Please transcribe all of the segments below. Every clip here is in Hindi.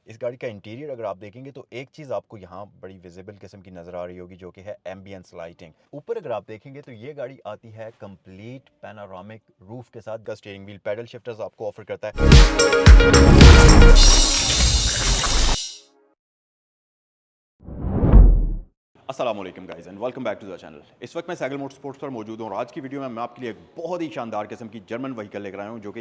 इस गाड़ी का इंटीरियर अगर आप देखेंगे तो एक चीज़ आपको यहाँ बड़ी विजिबल किस्म की नज़र आ रही होगी, जो कि है एम्बियंस लाइटिंग। ऊपर अगर आप देखेंगे तो ये गाड़ी आती है कंप्लीट पैनोरामिक रूफ के साथ। का स्टीयरिंग व्हील पैडल शिफ्टर्स आपको ऑफर करता है। अस्सलाम वालेकुम guys and welcome back to the channel. इस वक्त मैं सैगल मोटर स्पोर्ट्स पर मौजूद हूँ और आज की वीडियो में मैं आपके लिए एक बहुत ही शानदार किस्म की जर्मन व्हीकल लेकर आया हूँ, जो कि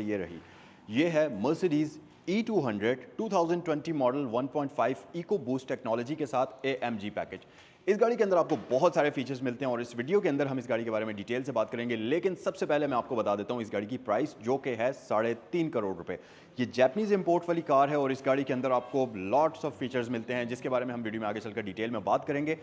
ये है Mercedes E200 2020 model 1.5 eco boost technology के साथ AMG पैकेज। इस गाड़ी के अंदर आपको बहुत सारे फीचर्स मिलते हैं और इस वीडियो के अंदर हम इस गाड़ी के बारे में डिटेल से बात करेंगे। लेकिन सबसे पहले मैं आपको बता देता हूँ इस गाड़ी की प्राइस, जो कि है 3.5 करोड़ रुपए। ये जैपनीज इंपोर्ट वाली कार है और इस गाड़ी के अंदर आपको लॉट्स ऑफ फीचर्स मिलते हैं, जिसके बारे में हम वीडियो में आगे चलकर डिटेल में बात करेंगे।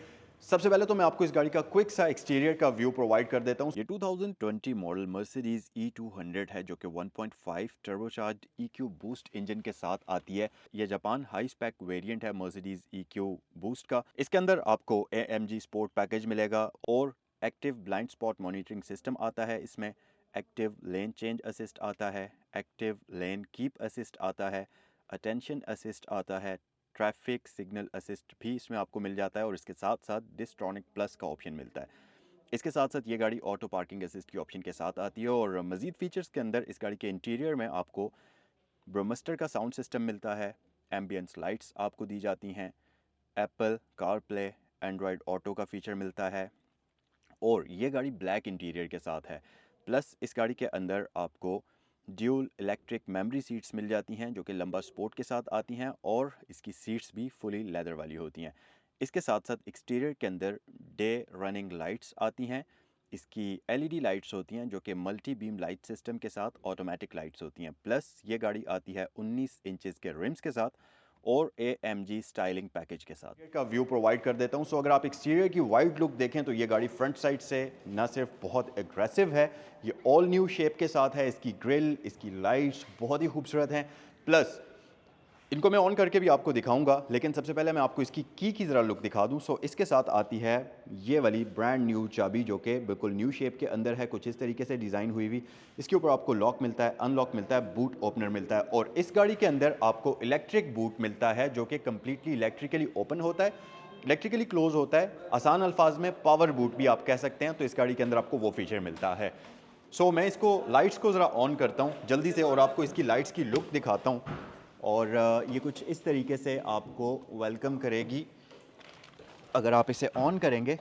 सबसे पहले तो मैं आपको इस गाड़ी का क्विक सा एक्सटीरियर का व्यू प्रोवाइड कर देता हूँ। ये 2020 मॉडल मर्सिडीज E200 है, जो कि 1.5 टर्बोचार्ज्ड EQ बूस्ट इंजन के साथ आती है। ये जापान हाई स्पेक वेरिएंट है मर्सिडीज EQ बूस्ट का। इसके अंदर आपको AMG स्पोर्ट पैकेज मिलेगा और active blind spot monitoring system आता है। इसमें एक्टिव लेन चेंज असिस्ट आता है, एक्टिव लेन कीप असिस्ट आता है, अटेंशन असिस्ट आता है, ट्रैफिक सिग्नल असिस्ट भी इसमें आपको मिल जाता है और इसके साथ साथ डिस्ट्रॉनिक प्लस का ऑप्शन मिलता है। इसके साथ साथ ये गाड़ी ऑटो पार्किंग असिस्ट की ऑप्शन के साथ आती है। और मज़ीद फीचर्स के अंदर इस गाड़ी के इंटीरियर में आपको ब्रोमस्टर का साउंड सिस्टम मिलता है, एम्बियंस लाइट्स आपको दी जाती हैं, Apple car play Android auto का फीचर मिलता है और ये गाड़ी ब्लैक इंटीरियर के साथ है। प्लस इस गाड़ी के अंदर आपको ड्यूल इलेक्ट्रिक मेमोरी सीट्स मिल जाती हैं, जो कि लंबा स्पोर्ट के साथ आती हैं और इसकी सीट्स भी फुली लेदर वाली होती हैं। इसके साथ साथ एक्सटीरियर के अंदर डे रनिंग लाइट्स आती हैं। इसकी LED लाइट्स होती हैं, जो कि मल्टी बीम लाइट सिस्टम के साथ ऑटोमेटिक लाइट्स होती हैं। प्लस ये गाड़ी आती है 19 इंचेस के रिम्स के साथ और AMG स्टाइलिंग पैकेज के साथ। का व्यू प्रोवाइड कर देता हूं। सो अगर आप एक्सटीरियर की वाइड लुक देखें तो ये गाड़ी फ्रंट साइड से ना सिर्फ बहुत एग्रेसिव है, ये ऑल न्यू शेप के साथ है। इसकी ग्रिल, इसकी लाइट्स बहुत ही खूबसूरत हैं। प्लस इनको मैं ऑन करके भी आपको दिखाऊंगा, लेकिन सबसे पहले मैं आपको इसकी की ज़रा लुक दिखा दूं। सो इसके साथ आती है ये वाली ब्रांड न्यू चाबी, जो कि बिल्कुल न्यू शेप के अंदर है, कुछ इस तरीके से डिज़ाइन हुई हुई। इसके ऊपर आपको लॉक मिलता है, अनलॉक मिलता है, बूट ओपनर मिलता है और इस गाड़ी के अंदर आपको इलेक्ट्रिक बूट मिलता है, जो कि कम्प्लीटली इलेक्ट्रिकली ओपन होता है, इलेक्ट्रिकली क्लोज होता है। आसान अल्फाज में पावर बूट भी आप कह सकते हैं। तो इस गाड़ी के अंदर आपको वो फीचर मिलता है। सो मैं इसको लाइट्स को ज़रा ऑन करता हूँ जल्दी से और आपको इसकी लाइट्स की लुक दिखाता हूँ और ये कुछ इस तरीके से आपको वेलकम करेगी। अगर आप इसे ऑन करेंगे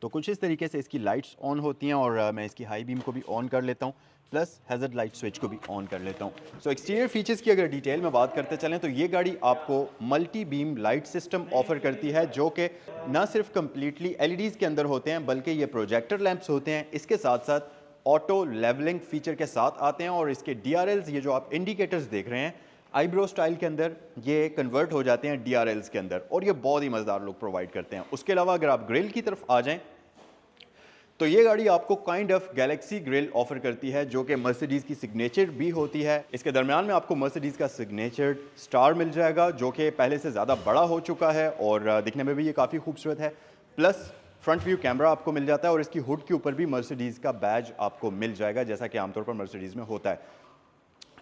तो कुछ इस तरीके से इसकी लाइट्स ऑन होती हैं और मैं इसकी हाई बीम को भी ऑन कर लेता हूँ, प्लस हैज़र्ड लाइट स्विच को भी ऑन कर लेता हूँ। सो एक्सटीरियर फीचर्स की अगर डिटेल में बात करते चलें तो ये गाड़ी आपको multi beam light system offer करती है, जो कि ना सिर्फ कम्प्लीटली LEDs के अंदर होते हैं बल्कि ये प्रोजेक्टर लैंप्स होते हैं। इसके साथ साथ ऑटो लेवलिंग फीचर के साथ आते हैं और इसके DRLs, ये जो आप इंडिकेटर्स देख रहे हैं आईब्रो स्टाइल के अंदर, ये कन्वर्ट हो जाते हैं DRLs के अंदर और ये बहुत ही मज़ेदार लुक प्रोवाइड करते हैं। उसके अलावा अगर आप ग्रिल की तरफ आ जाएं तो ये गाड़ी आपको kind of Galaxy grill offer करती है, जो कि मर्सिडीज़ की सिग्नेचर भी होती है। इसके दरमियान में आपको मर्सिडीज़ का सिग्नेचर स्टार मिल जाएगा, जो कि पहले से ज़्यादा बड़ा हो चुका है और दिखने में भी ये काफ़ी खूबसूरत है। प्लस फ्रंट व्यू कैमरा आपको मिल जाता है और इसकी हुड के ऊपर भी मर्सिडीज़ का बैज आपको मिल जाएगा, जैसा कि आमतौर पर मर्सिडीज़ में होता है।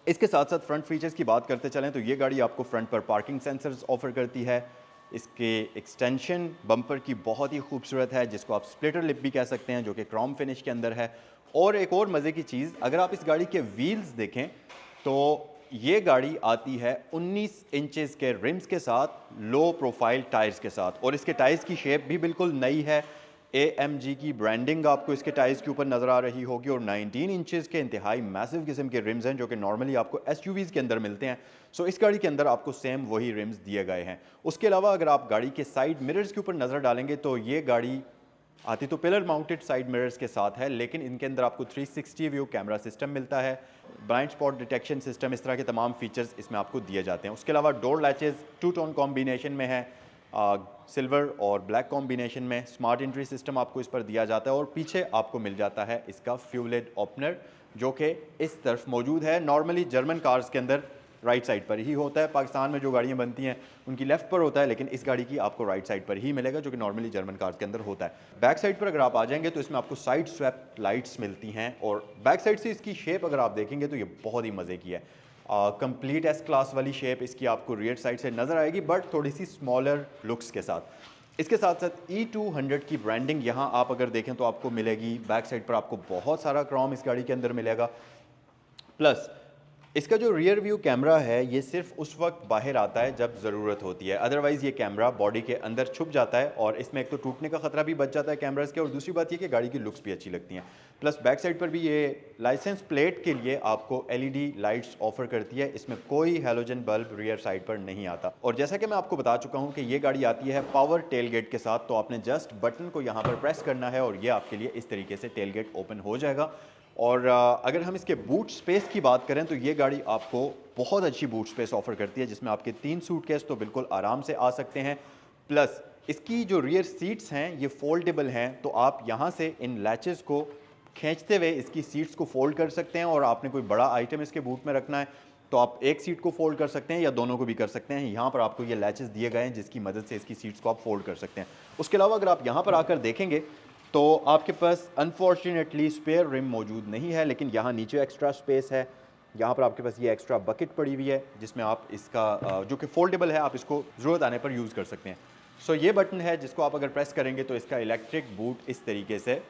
इसके साथ साथ फ्रंट फीचर्स की बात करते चलें तो ये गाड़ी आपको फ्रंट पर पार्किंग सेंसर्स ऑफर करती है। इसके एक्सटेंशन बम्पर की बहुत ही खूबसूरत है, जिसको आप स्प्लिटर लिप भी कह सकते हैं, जो कि क्रोम फिनिश के अंदर है। और एक और मज़े की चीज़, अगर आप इस गाड़ी के व्हील्स देखें तो ये गाड़ी आती है 19 इंचेस के रिम्स के साथ, लो प्रोफाइल टायर्स के साथ और इसके टायर्स की शेप भी बिल्कुल नई है। AMG की ब्रांडिंग आपको इसके टायर्स के ऊपर नज़र आ रही होगी और 19 इंचेस के इंतहाई मैसिव किस्म के रिम्स हैं, जो कि नॉर्मली आपको SUVs के अंदर मिलते हैं। सो इस गाड़ी के अंदर आपको सेम वही रिम्स दिए गए हैं। उसके अलावा अगर आप गाड़ी के साइड मिरर्स के ऊपर नज़र डालेंगे तो ये गाड़ी आती तो पिलर माउंटेड साइड मिरर्स के साथ है, लेकिन इनके अंदर आपको 360 व्यू कैमरा सिस्टम मिलता है, ब्लाइंड स्पॉट डिटेक्शन सिस्टम, इस तरह के तमाम फीचर्स इसमें आपको दिए जाते हैं। उसके अलावा डोर लैचेज़ 2 टोन कॉम्बिनेशन में है, सिल्वर और ब्लैक कॉम्बिनेशन में। स्मार्ट एंट्री सिस्टम आपको इस पर दिया जाता है और पीछे आपको मिल जाता है इसका फ्यूलेड ओपनर, जो कि इस तरफ मौजूद है। नॉर्मली जर्मन कार्स के अंदर राइट साइड पर ही होता है, पाकिस्तान में जो गाड़ियाँ बनती हैं उनकी लेफ्ट पर होता है, लेकिन इस गाड़ी की आपको राइट साइड पर ही मिलेगा, जो कि नॉर्मली जर्मन कार्स के अंदर होता है। बैक साइड पर अगर आप आ जाएंगे तो इसमें आपको साइड स्वैप लाइट्स मिलती हैं और बैक साइड से इसकी शेप अगर आप देखेंगे तो ये बहुत ही मज़े की है। कंप्लीट एस क्लास वाली शेप इसकी आपको रियर साइड से नज़र आएगी, बट थोड़ी सी स्मॉलर लुक्स के साथ। इसके साथ साथ E200 की ब्रांडिंग यहाँ आप अगर देखें तो आपको मिलेगी। बैक साइड पर आपको बहुत सारा क्रोम इस गाड़ी के अंदर मिलेगा। प्लस इसका जो रियर व्यू कैमरा है ये सिर्फ उस वक्त बाहर आता है जब ज़रूरत होती है, अदरवाइज़ ये कैमरा बॉडी के अंदर छुप जाता है और इसमें एक तो टूटने का खतरा भी बच जाता है कैमरास के, और दूसरी बात ये कि गाड़ी की लुक्स भी अच्छी लगती हैं। प्लस बैक साइड पर भी ये लाइसेंस प्लेट के लिए आपको LED लाइट्स ऑफर करती है। इसमें कोई हेलोजन बल्ब रियर साइड पर नहीं आता। और जैसा कि मैं आपको बता चुका हूँ कि ये गाड़ी आती है पावर टेल गेट के साथ, तो आपने जस्ट बटन को यहाँ पर प्रेस करना है और ये आपके लिए इस तरीके से टेल गेट ओपन हो जाएगा। और अगर हम इसके बूट स्पेस की बात करें तो ये गाड़ी आपको बहुत अच्छी बूट स्पेस ऑफर करती है, जिसमें आपके 3 सूटकेस तो बिल्कुल आराम से आ सकते हैं। प्लस इसकी जो रियर सीट्स हैं ये फोल्डेबल हैं, तो आप यहाँ से इन लैचेस को खींचते हुए इसकी सीट्स को फोल्ड कर सकते हैं। और आपने कोई बड़ा आइटम इसके बूट में रखना है तो आप एक सीट को फोल्ड कर सकते हैं या दोनों को भी कर सकते हैं। यहाँ पर आपको ये लैचेस दिए गए हैं जिसकी मदद से इसकी सीट्स को आप फोल्ड कर सकते हैं। उसके अलावा अगर आप यहाँ पर आकर देखेंगे तो आपके पास अनफॉर्चुनेटली स्पेयर रिम मौजूद नहीं है, लेकिन यहाँ नीचे एक्स्ट्रा स्पेस है। यहाँ पर आपके पास ये एक्स्ट्रा बकेट पड़ी हुई है जिसमें आप इसका जो कि फोल्डेबल है, आप इसको ज़रूरत आने पर यूज़ कर सकते हैं। सो ये बटन है जिसको आप अगर प्रेस करेंगे तो इसका इलेक्ट्रिक बूट इस तरीके से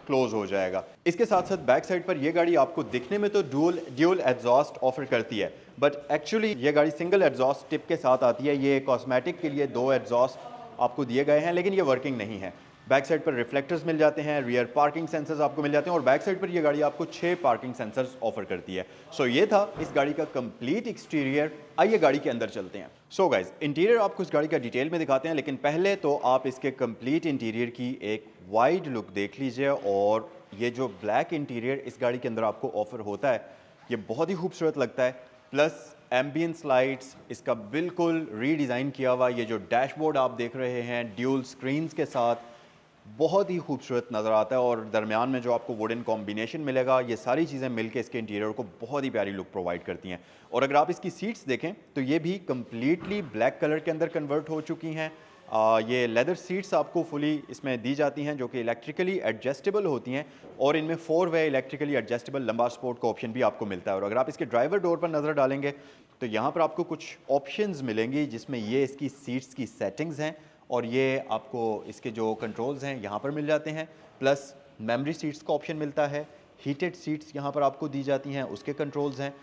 क्लोज हो जाएगा। इसके साथ साथ बैक साइड पर यह गाड़ी आपको दिखने में तो ड्यूल एग्जॉस्ट ऑफर करती है, बट एक्चुअली ये गाड़ी सिंगल एग्जॉस्ट टिप के साथ आती है। ये कॉस्मेटिक के लिए 2 एग्जॉस्ट आपको दिए गए हैं, लेकिन ये वर्किंग नहीं है। बैक साइड पर रिफ्लेक्टर्स मिल जाते हैं, रियर पार्किंग सेंसर्स आपको मिल जाते हैं, और बैक साइड पर ये गाड़ी आपको 6 पार्किंग सेंसर्स ऑफर करती है। सो ये था इस गाड़ी का कंप्लीट एक्सटीरियर। आइए गाड़ी के अंदर चलते हैं। सो गाइज, इंटीरियर आपको इस गाड़ी का डिटेल में दिखाते हैं, लेकिन पहले तो आप इसके कंप्लीट इंटीरियर की एक वाइड लुक देख लीजिए। और ये जो ब्लैक इंटीरियर इस गाड़ी के अंदर आपको ऑफर होता है ये बहुत ही खूबसूरत लगता है। प्लस एम्बियंस लाइट्स इसका बिल्कुल रीडिज़ाइन किया हुआ, ये जो डैशबोर्ड आप देख रहे हैं ड्यूल स्क्रीन्स के साथ बहुत ही खूबसूरत नज़र आता है। और दरमियान में जो आपको वुडन कॉम्बिनेशन मिलेगा, ये सारी चीज़ें मिलकर इसके इंटीरियर को बहुत ही प्यारी लुक प्रोवाइड करती हैं। और अगर आप इसकी सीट्स देखें तो ये भी कम्प्लीटली ब्लैक कलर के अंदर कन्वर्ट हो चुकी हैं। ये लेदर सीट्स आपको फुली इसमें दी जाती हैं जो कि इलेक्ट्रिकली एडजस्टेबल होती हैं, और इनमें 4 वे इलेक्ट्रिकली एडजस्टेबल लंबा स्पोर्ट का ऑप्शन भी आपको मिलता है। और अगर आप इसके ड्राइवर डोर पर नज़र डालेंगे तो यहाँ पर आपको कुछ ऑप्शंस मिलेंगी जिसमें ये इसकी सीट्स की सेटिंग्स हैं, और ये आपको इसके जो कंट्रोल्स हैं यहाँ पर मिल जाते हैं। प्लस मेमोरी सीट्स का ऑप्शन मिलता है, हीटेड सीट्स यहाँ पर आपको दी जाती हैं, उसके कंट्रोल्स हैं।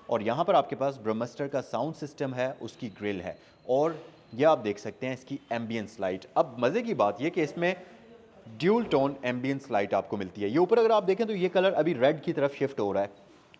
और यहाँ पर आपके पास ब्रह्मास्टर का साउंड सिस्टम है, उसकी ग्रिल है, और ये आप देख सकते हैं इसकी एम्बियंस लाइट। अब मज़े की बात ये कि इसमें ड्यूल टोन एम्बियंस लाइट आपको मिलती है। ये ऊपर अगर आप देखें तो ये कलर अभी रेड की तरफ शिफ्ट हो रहा है,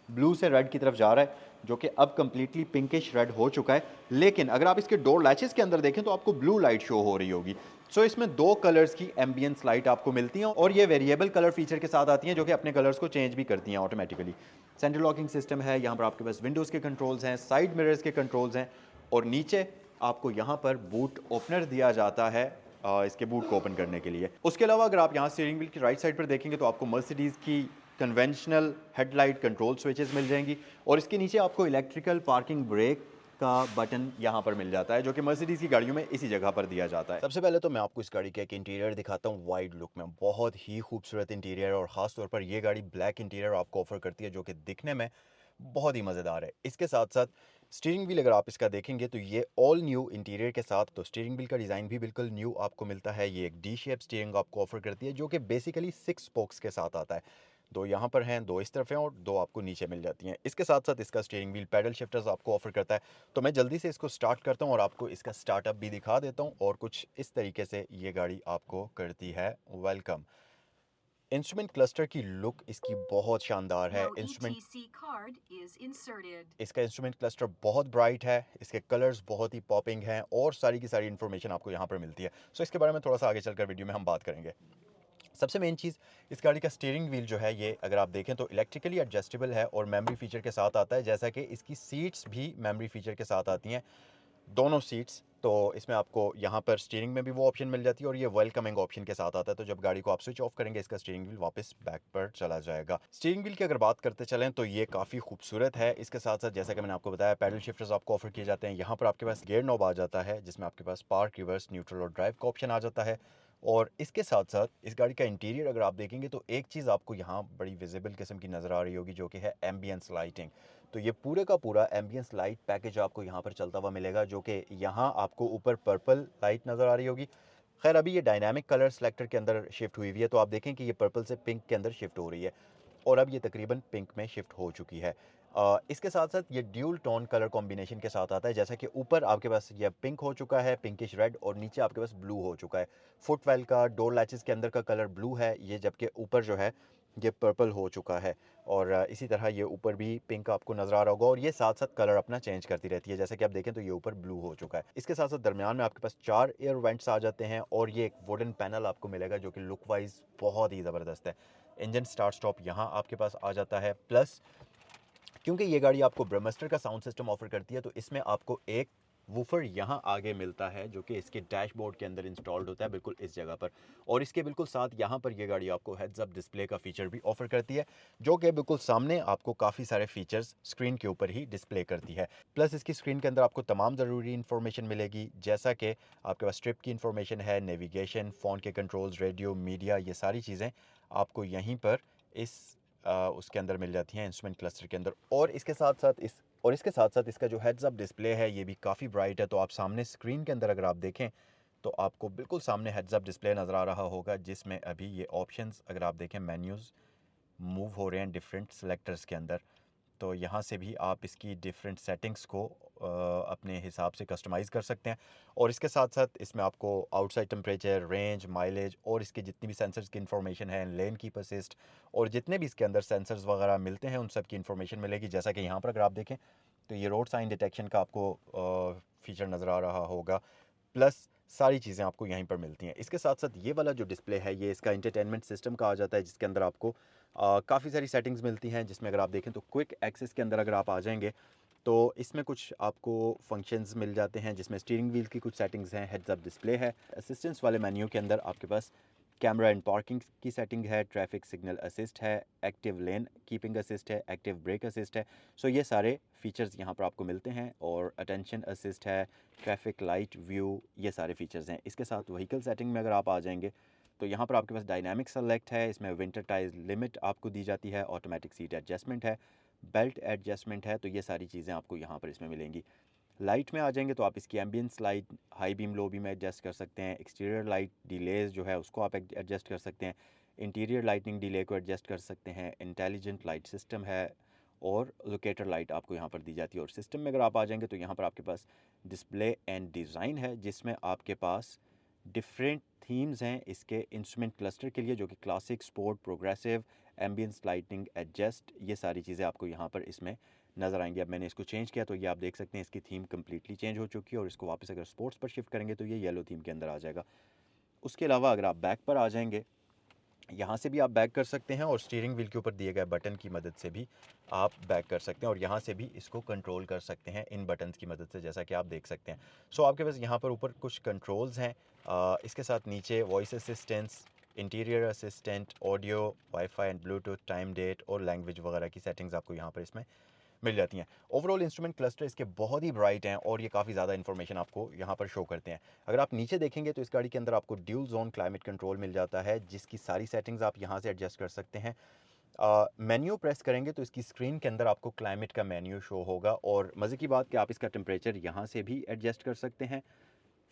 ब्लू से रेड की तरफ जा रहा है, जो कि अब कंप्लीटली पिंकिश रेड हो चुका है। लेकिन अगर आप इसके डोर लैचेस के अंदर देखें तो आपको ब्लू लाइट शो हो रही होगी। सो इसमें 2 कलर्स की एम्बियंस लाइट आपको मिलती हैं, और ये वेरिएबल कलर फीचर के साथ आती हैं जो कि अपने कलर्स को चेंज भी करती हैं ऑटोमेटिकली। सेंट्रल लॉकिंग सिस्टम है, यहाँ पर आपके पास विंडोज़ के कंट्रोल्स हैं, साइड मिरर्स के कंट्रोल्स हैं, और नीचे आपको यहाँ पर बूट ओपनर दिया जाता है इसके बूट को ओपन करने के लिए। उसके अलावा अगर आप यहाँ स्टीयरिंग व्हील की राइट साइड पर देखेंगे तो आपको मर्सिडीज़ की कन्वेंशनल हेडलाइट कंट्रोल स्विचेस मिल जाएंगी, और इसके नीचे आपको इलेक्ट्रिकल पार्किंग ब्रेक का बटन यहाँ पर मिल जाता है जो कि मर्सिडीज़ की गाड़ियों में इसी जगह पर दिया जाता है। सबसे पहले तो मैं आपको इस गाड़ी का एक इंटीरियर दिखाता हूँ वाइड लुक में। बहुत ही खूबसूरत इंटीरियर, और ख़ास तौर पर ये गाड़ी ब्लैक इंटीरियर आपको ऑफर करती है जो कि दिखने में बहुत ही मज़ेदार है। इसके साथ साथ स्टीयरिंग व्हील अगर आप इसका देखेंगे तो ये ऑल न्यू इंटीरियर के साथ तो स्टीयरिंग व्हील का डिज़ाइन भी बिल्कुल न्यू आपको मिलता है। ये एक डी शेप स्टीयरिंग आपको ऑफर करती है जो कि बेसिकली 6 स्पोक्स के साथ आता है। 2 यहाँ पर हैं, 2 इस तरफ हैं, और 2 आपको नीचे मिल जाती हैं। इसके साथ साथ इसका स्टीयरिंग व्हील पैडल शिफ्टर्स आपको ऑफर करता है। तो मैं जल्दी से इसको स्टार्ट करता हूँ और आपको इसका स्टार्टअप भी दिखा देता हूँ, और कुछ इस तरीके से ये गाड़ी आपको करती है वेलकम। इंस्ट्रूमेंट क्लस्टर की लुक इसकी बहुत शानदार है। इसका इंस्ट्रूमेंट क्लस्टर बहुत ब्राइट है, इसके कलर्स बहुत ही पॉपिंग हैं, और सारी की सारी इन्फॉर्मेशन आपको यहाँ पर मिलती है। सो इसके बारे में थोड़ा सा आगे चलकर वीडियो में हम बात करेंगे। सबसे मेन चीज़, इस गाड़ी का स्टीयरिंग व्हील जो है ये अगर आप देखें तो इलेक्ट्रिकली एडजस्टेबल है और मेमोरी फीचर के साथ आता है, जैसा कि इसकी सीट्स भी मेमोरी फीचर के साथ आती हैं, दोनों सीट्स। तो इसमें आपको यहाँ पर स्टीयरिंग में भी वो ऑप्शन मिल जाती है, और ये वेलकमिंग ऑप्शन के साथ आता है। तो जब गाड़ी को आप स्विच ऑफ करेंगे इसका स्टीयरिंग व्हील वापस बैक पर चला जाएगा। स्टीयरिंग व्हील की अगर बात करते चलें तो ये काफ़ी खूबसूरत है। इसके साथ साथ जैसा कि मैंने आपको बताया पैडल शिफ्टर्स आपको ऑफर किए जाते हैं। यहाँ पर आपके पास गियर नॉब आ जाता है जिसमें आपके पास पार्क, रिवर्स, न्यूट्रल और ड्राइव का ऑप्शन आ जाता है। और इसके साथ साथ इस गाड़ी का इंटीरियर अगर आप देखेंगे तो एक चीज़ आपको यहाँ बड़ी विजिबल किस्म की नज़र आ रही होगी जो कि है एम्बियंस लाइटिंग। तो ये पूरे का पूरा एम्बियंस लाइट पैकेज आपको यहाँ पर चलता हुआ मिलेगा, जो कि यहाँ आपको ऊपर पर्पल लाइट नज़र आ रही होगी। खैर अभी ये डायनामिक कलर सेलेक्टर के अंदर शिफ्ट हुई हुई है, तो आप देखें कि ये पर्पल से पिंक के अंदर शिफ्ट हो रही है और अब ये तकरीबन पिंक में शिफ्ट हो चुकी है। इसके साथ साथ ये ड्यूल टोन कलर कॉम्बिनेशन के साथ आता है, जैसा कि ऊपर आपके पास ये पिंक हो चुका है, पिंकिश रेड, और नीचे आपके पास ब्लू हो चुका है। फुटवेल का डोर लैचेस के अंदर का कलर ब्लू है ये, जबकि ऊपर जो है ये पर्पल हो चुका है। और इसी तरह ये ऊपर भी पिंक आपको नज़र आ रहा होगा, और ये साथ साथ कलर अपना चेंज करती रहती है। जैसे कि आप देखें तो ये ऊपर ब्लू हो चुका है। इसके साथ साथ दरमियान में आपके पास 4 एयर वेंट्स आ जाते हैं, और ये एक वुडन पैनल आपको मिलेगा जो कि लुक वाइज बहुत ही ज़बरदस्त है। इंजन स्टार्ट स्टॉप यहाँ आपके पास आ जाता है। प्लस क्योंकि ये गाड़ी आपको ब्रह्मास्टर का साउंड सिस्टम ऑफर करती है, तो इसमें आपको एक वूफर यहाँ आगे मिलता है जो कि इसके डैशबोर्ड के अंदर इंस्टॉल्ड होता है, बिल्कुल इस जगह पर। और इसके बिल्कुल साथ यहाँ पर ये गाड़ी आपको हेड्स अप डिस्प्ले का फीचर भी ऑफर करती है, जो कि बिल्कुल सामने आपको काफ़ी सारे फीचर्स स्क्रीन के ऊपर ही डिस्प्ले करती है। प्लस इसकी स्क्रीन के अंदर आपको तमाम ज़रूरी इन्फॉर्मेशन मिलेगी, जैसा कि आपके पास ट्रिप की इन्फॉर्मेशन है, नेविगेशन, फ़ोन के कंट्रोल्स, रेडियो, मीडिया, ये सारी चीज़ें आपको यहीं पर इस उसके अंदर मिल जाती हैं, इंस्ट्रूमेंट क्लस्टर के अंदर। और इसके साथ साथ इसका जो हेड्स अप डिस्प्ले है ये भी काफ़ी ब्राइट है। तो आप सामने स्क्रीन के अंदर अगर आप देखें तो आपको बिल्कुल सामने हेड्स अप डिस्प्ले नज़र आ रहा होगा, जिसमें अभी ये ऑप्शंस अगर आप देखें मेन्यूज़ मूव हो रहे हैं डिफरेंट सेलेक्टर्स के अंदर। तो यहाँ से भी आप इसकी डिफरेंट सेटिंग्स को अपने हिसाब से कस्टमाइज़ कर सकते हैं। और इसके साथ साथ इसमें आपको आउटसाइड टेम्परेचर, रेंज, माइलेज और इसके जितनी भी सेंसर्स की इन्फॉर्मेशन है, लेन कीप असिस्ट और जितने भी इसके अंदर सेंसर्स वगैरह मिलते हैं उन सब की इन्फॉर्मेशन मिलेगी। जैसा कि यहाँ पर अगर आप देखें तो ये रोड साइन डिटेक्शन का आपको फीचर नज़र आ रहा होगा। प्लस सारी चीज़ें आपको यहीं पर मिलती हैं। इसके साथ साथ ये वाला जो डिस्प्ले है ये इसका इंटरटेनमेंट सिस्टम का आ जाता है, जिसके अंदर आपको काफ़ी सारी सेटिंग्स मिलती हैं, जिसमें अगर आप देखें तो क्विक एक्सेस के अंदर अगर आप आ जाएंगे तो इसमें कुछ आपको फंक्शंस मिल जाते हैं, जिसमें स्टीयरिंग व्हील की कुछ सेटिंग्स हैं, हेड्स अप डिस्प्ले है। असिस्टेंस वाले मेन्यू के अंदर आपके पास कैमरा एंड पार्किंग की सेटिंग है, ट्रैफिक सिग्नल असिस्ट है, एक्टिव लेन कीपिंग असिस्ट है, एक्टिव ब्रेक असिस्ट है। सो ये सारे फीचर्स यहाँ पर आपको मिलते हैं, और अटेंशन असिस्ट है, ट्रैफिक लाइट व्यू, ये सारे फीचर्स हैं। इसके साथ व्हीकल सेटिंग में अगर आप आ जाएंगे तो यहाँ पर आपके पास डायनामिक सेलेक्ट है, इसमें विंटर टाइज लिमिट आपको दी जाती है, ऑटोमेटिक सीट एडजस्टमेंट है, बेल्ट एडजस्टमेंट है। तो ये सारी चीज़ें आपको यहाँ पर इसमें मिलेंगी। लाइट में आ जाएंगे तो आप इसकी ambience light high beam low beam adjust कर सकते हैं, एक्सटीरियर लाइट डिलेज जो है उसको आप एडजस्ट कर सकते हैं, इंटीरियर लाइटनिंग डिले को एडजस्ट कर सकते हैं, इंटेलिजेंट लाइट सिस्टम है, और लोकेटर लाइट आपको यहाँ पर दी जाती है। और सिस्टम में अगर आप आ जाएंगे तो यहाँ पर आपके पास डिस्प्ले एंड डिज़ाइन है, जिसमें आपके पास डिफरेंट थीम्स हैं इसके इंस्ट्रूमेंट क्लस्टर के लिए, जो कि classic, sport, progressive, ambience lightning, adjust, ये सारी चीज़ें आपको यहाँ पर इसमें नज़र आएंगी। अब मैंने इसको चेंज किया तो ये आप देख सकते हैं इसकी थीम कम्प्लीटली चेंज हो चुकी है, और इसको वापस अगर स्पोर्ट्स पर शिफ्ट करेंगे तो ये येलो थीम के अंदर आ जाएगा। उसके अलावा अगर आप बैक पर आ जाएंगे, यहाँ से भी आप बैक कर सकते हैं, और स्टीयरिंग व्हील के ऊपर दिए गए बटन की मदद से भी आप बैक कर सकते हैं, और यहाँ से भी इसको कंट्रोल कर सकते हैं इन बटन्स की मदद से, जैसा कि आप देख सकते हैं। सो आपके पास यहाँ पर ऊपर कुछ कंट्रोल्स हैं, इसके साथ नीचे voice assistance, interior assistant, audio, wifi and bluetooth, time date और लैंग्वेज वगैरह की सेटिंग्स आपको यहाँ पर इसमें मिल जाती हैं। ओवरऑल इंस्ट्रूमेंट क्लस्टर इसके बहुत ही ब्राइट हैं, और ये काफ़ी ज़्यादा इन्फॉर्मेशन आपको यहाँ पर शो करते हैं। अगर आप नीचे देखेंगे तो इस गाड़ी के अंदर आपको ड्यूल जोन क्लाइमेट कंट्रोल मिल जाता है, जिसकी सारी सेटिंग्स आप यहाँ से एडजस्ट कर सकते हैं। मेन्यू प्रेस करेंगे तो इसकी स्क्रीन के अंदर आपको क्लाइमेट का मेन्यू शो होगा, और मज़े की बात कि आप इसका टेम्परेचर यहाँ से भी एडजस्ट कर सकते हैं,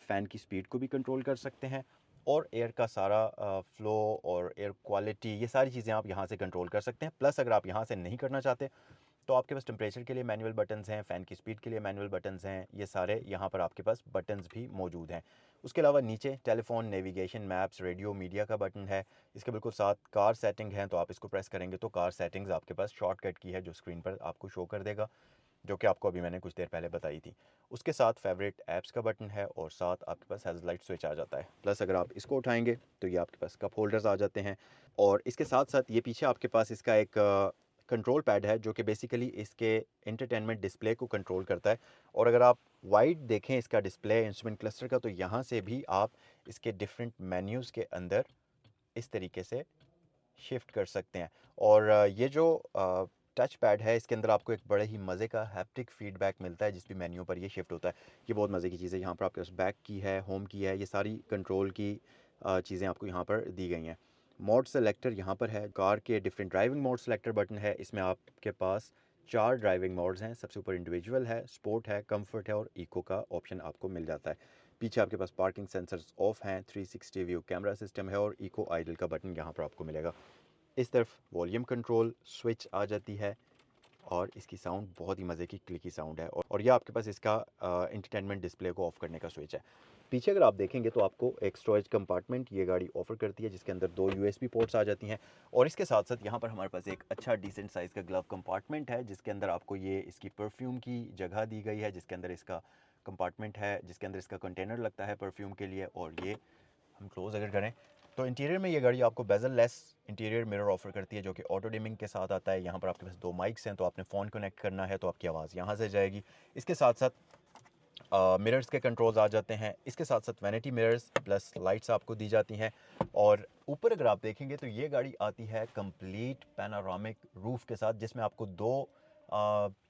फ़ैन की स्पीड को भी कंट्रोल कर सकते हैं, और एयर का सारा फ्लो और एयर क्वालिटी, ये सारी चीज़ें आप यहाँ से कंट्रोल कर सकते हैं। प्लस अगर आप यहाँ से नहीं करना चाहते तो आपके पास टेम्परेचर के लिए मैनुअल बटन्स हैं, फ़ैन की स्पीड के लिए मैनुअल बटन्स हैं, ये सारे यहाँ पर आपके पास बटन्स भी मौजूद हैं। उसके अलावा नीचे telephone, navigation, maps, radio, media का बटन है। इसके बिल्कुल साथ कार सेटिंग है, तो आप इसको प्रेस करेंगे तो कार सेटिंग्स आपके पास शॉर्टकट की है जो स्क्रीन पर आपको शो कर देगा, जो कि आपको अभी मैंने कुछ देर पहले बताई थी। उसके साथ फेवरेट ऐप्स का बटन है, और साथ आपके पास हेडलाइट स्विच आ जाता है। प्लस अगर आप इसको उठाएंगे तो ये आपके पास कप होल्डर्स आ जाते हैं, और इसके साथ साथ ये पीछे आपके पास इसका एक कंट्रोल पैड है, जो कि बेसिकली इसके इंटरटेनमेंट डिस्प्ले को कंट्रोल करता है। और अगर आप वाइड देखें इसका डिस्प्ले इंस्ट्रूमेंट क्लस्टर का, तो यहाँ से भी आप इसके डिफरेंट मेन्यूज़ के अंदर इस तरीके से शिफ्ट कर सकते हैं। और ये जो टच पैड है इसके अंदर आपको एक बड़े ही मज़े का हैप्टिक फीडबैक मिलता है, जिस भी मेन्यू पर ये शिफ्ट होता है। ये बहुत मज़े की चीज़ है। यहाँ पर आपके पास बैक की है, होम की है, ये सारी कंट्रोल की चीज़ें आपको यहाँ पर दी गई हैं। मोड सेलेक्टर यहाँ पर है, कार के different driving mode selector button है, इसमें आपके पास 4 ड्राइविंग मोड्स हैं। सबसे ऊपर इंडिविजुअल है, स्पोर्ट है, कंफर्ट है और इको का ऑप्शन आपको मिल जाता है। पीछे आपके पास पार्किंग सेंसर्स ऑफ हैं, 360 व्यू कैमरा सिस्टम है और इको आइडल का बटन यहाँ पर आपको मिलेगा। इस तरफ वॉल्यूम कंट्रोल स्विच आ जाती है और इसकी साउंड बहुत ही मज़े की क्लिकी साउंड है। और यह आपके पास इसका एंटरटेनमेंट डिस्प्ले को ऑफ करने का स्विच है। पीछे अगर आप देखेंगे तो आपको एक स्टोरेज कंपार्टमेंट ये गाड़ी ऑफर करती है, जिसके अंदर 2 USB पोर्ट्स आ जाती हैं। और इसके साथ साथ यहाँ पर हमारे पास एक अच्छा डिसेंट साइज़ का ग्लव कंपार्टमेंट है, जिसके अंदर आपको ये इसकी परफ्यूम की जगह दी गई है, जिसके अंदर इसका कंपार्टमेंट है, जिसके अंदर इसका कंटेनर लगता है परफ्यूम के लिए। और ये हम क्लोज़ अगर करें तो इंटीरियर में ये गाड़ी आपको bezel less interior mirror offer करती है, जो कि ऑटो डिमिंग के साथ आता है। यहाँ पर आपके पास 2 माइक्स हैं, तो आपने फ़ोन कनेक्ट करना है तो आपकी आवाज़ यहाँ से जाएगी। इसके साथ साथ मिरर्स के कंट्रोल्स आ जाते हैं। इसके साथ साथ वैनिटी मिरर्स प्लस लाइट्स आपको दी जाती हैं। और ऊपर अगर आप देखेंगे तो ये गाड़ी आती है कंप्लीट पैनोरामिक रूफ़ के साथ, जिसमें आपको 2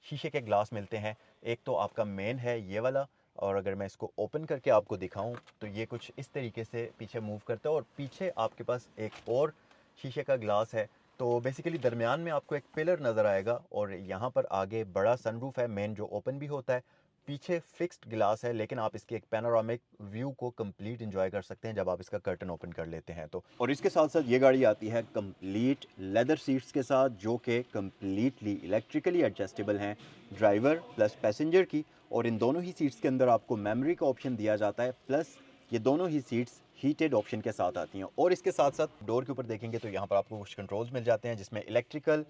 शीशे के ग्लास मिलते हैं। एक तो आपका मेन है ये वाला, और अगर मैं इसको ओपन करके आपको दिखाऊं तो ये कुछ इस तरीके से पीछे मूव करता है। और पीछे आपके पास एक और शीशे का ग्लास है, तो बेसिकली दरमियान में आपको एक पिलर नज़र आएगा। और यहाँ पर आगे बड़ा सनरूफ है मेन, जो ओपन भी होता है। पीछे फिक्स्ड ग्लास है, लेकिन आप इसके एक पैनोरामिक व्यू को कंप्लीट एंजॉय कर सकते हैं जब आप इसका कर्टन ओपन कर लेते हैं तो। और इसके साथ साथ ये गाड़ी आती है कंप्लीट लेदर सीट्स के साथ, जो कि कंप्लीटली इलेक्ट्रिकली एडजस्टेबल हैं, ड्राइवर प्लस पैसेंजर की। और इन दोनों ही सीट्स के अंदर आपको मेमोरी का ऑप्शन दिया जाता है, प्लस ये दोनों ही सीट्स हीटेड ऑप्शन के साथ आती हैं। और इसके साथ साथ डोर के ऊपर देखेंगे तो यहाँ पर आपको कुछ कंट्रोल्स मिल जाते हैं, जिसमें इलेक्ट्रिकल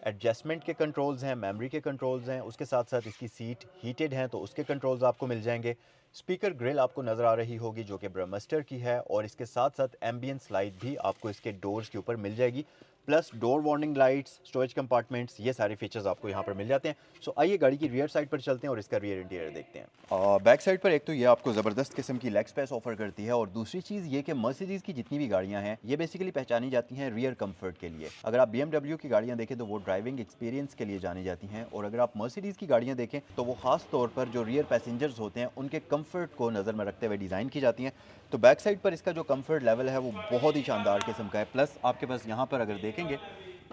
एडजस्टमेंट के कंट्रोल्स हैं, मेमोरी के कंट्रोल्स हैं। उसके साथ साथ इसकी सीट हीटेड हैं तो उसके कंट्रोल्स आपको मिल जाएंगे। स्पीकर ग्रिल आपको नज़र आ रही होगी, जो कि ब्रह्मास्टर की है। और इसके साथ साथ एम्बियंस लाइट भी आपको इसके डोर्स के ऊपर मिल जाएगी, plus door warning lights, storage compartments, ये सारे फीचर्स आपको यहाँ पर मिल जाते हैं। सो आइए गाड़ी की रियर साइड पर चलते हैं और इसका रियर इंटीरियर देखते हैं। बैक साइड पर एक तो ये आपको ज़बरदस्त किस्म की लेग स्पेस ऑफर करती है, और दूसरी चीज़ ये कि मर्सिडीज़ की जितनी भी गाड़ियाँ हैं ये बेसिकली पहचानी जाती हैं रियर कंफर्ट के लिए। अगर आप BMW की गाड़ियाँ देखें तो वो ड्राइविंग एक्सपीरियंस के लिए जानी जाती हैं, और अगर आप मर्सिडीज़ की गाड़ियाँ देखें तो वो खास तौर पर जो रियर पैसेंजर्स होते हैं उनके कंफर्ट को नज़र में रखते हुए डिज़ाइन की जाती हैं। तो बैक साइड पर इसका जो कंफर्ट लेवल है वो बहुत ही शानदार किस्म का है। प्लस आपके पास यहाँ पर अगर देखेंगे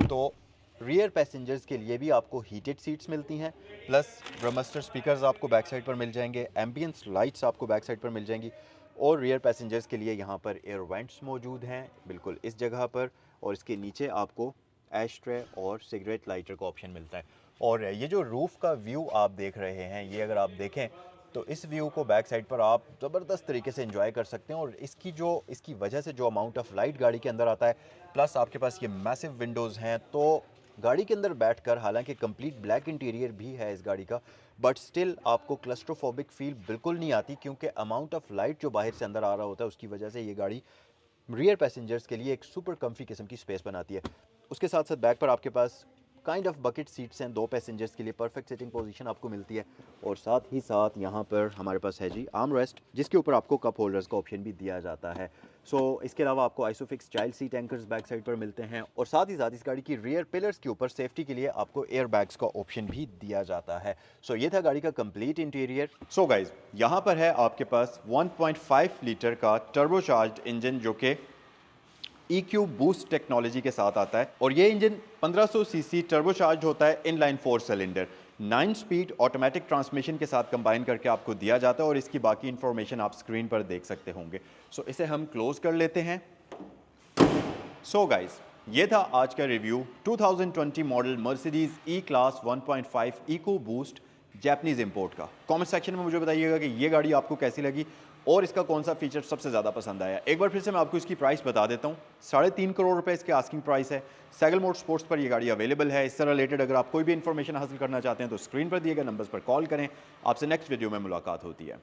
तो रियर पैसेंजर्स के लिए भी आपको हीटेड सीट्स मिलती हैं, प्लस ब्रह्मास्टर स्पीकर्स आपको बैक साइड पर मिल जाएंगे, एम्बियंस लाइट्स आपको बैक साइड पर मिल जाएंगी। और रियर पैसेंजर्स के लिए यहाँ पर एयर वेंट्स मौजूद हैं बिल्कुल इस जगह पर, और इसके नीचे आपको एश ट्रे और सिगरेट लाइटर का ऑप्शन मिलता है। और ये जो रूफ़ का व्यू आप देख रहे हैं, ये अगर आप देखें तो इस व्यू को बैक साइड पर आप ज़बरदस्त तरीके से एंजॉय कर सकते हैं। और इसकी वजह से जो अमाउंट ऑफ लाइट गाड़ी के अंदर आता है, प्लस आपके पास ये मैसिव विंडोज़ हैं, तो गाड़ी के अंदर बैठकर, हालांकि कंप्लीट ब्लैक इंटीरियर भी है इस गाड़ी का, बट स्टिल आपको क्लस्ट्रोफोबिक फील बिल्कुल नहीं आती, क्योंकि अमाउंट ऑफ लाइट जो बाहर से अंदर आ रहा होता है उसकी वजह से ये गाड़ी रियर पैसेंजर्स के लिए एक सुपर कम्फी किस्म की स्पेस बनाती है। उसके साथ साथ बैक पर आपके पास काइंड ऑफ बकेट सीट्स हैं, 2 पैसेंजर्स के लिए परफेक्ट सिटिंग पोजीशन आपको मिलती है। और साथ ही साथ यहाँ पर हमारे पास है जी आर्म रेस्ट, जिसके ऊपर आपको कप होल्डर्स का ऑप्शन भी दिया जाता है। सो इसके अलावा आपको isofix child seat anchors back side पर मिलते हैं, और साथ ही साथ इस गाड़ी की रियर पिलर्स के ऊपर सेफ्टी के लिए आपको एयर बैग्स का ऑप्शन भी दिया जाता है। सो ये था गाड़ी का कंप्लीट इंटीरियर। सो गाइज, यहाँ पर है आपके पास 1.5 लीटर का टर्बोचार्ज्ड इंजन, जो कि EQ बूस्ट टेक्नोलॉजी के साथ आता है। और ये इंजन 1500 सीसी टर्बोचार्ज होता है, inline 4 cylinder, 9 speed automatic transmission के साथ कंबाइन करके आपको दिया जाता है। और इसकी बाकी इंफॉर्मेशन आप स्क्रीन पर देख सकते होंगे। सो इसे हम क्लोज कर लेते हैं। सो गाइस, ये था आज का review 2020 model Mercedes E class 1.5 eco boost Japanese import का। कमेंट सेक्शन में मुझे बताइएगा कि ये गाड़ी आपको कैसी लगी और इसका कौन सा फीचर सबसे ज़्यादा पसंद आया। एक बार फिर से मैं आपको इसकी प्राइस बता देता हूँ, 3.5 करोड़ रुपए इसके आस्किंग प्राइस है। सैगल मोटर्स स्पोर्ट्स पर ये गाड़ी अवेलेबल है। इससे रिलेटेड अगर आप कोई भी इन्फॉर्मेशन हासिल करना चाहते हैं तो स्क्रीन पर दिए गए नंबर्स पर कॉल करें। आपसे नेक्स्ट वीडियो में मुलाकात होती है।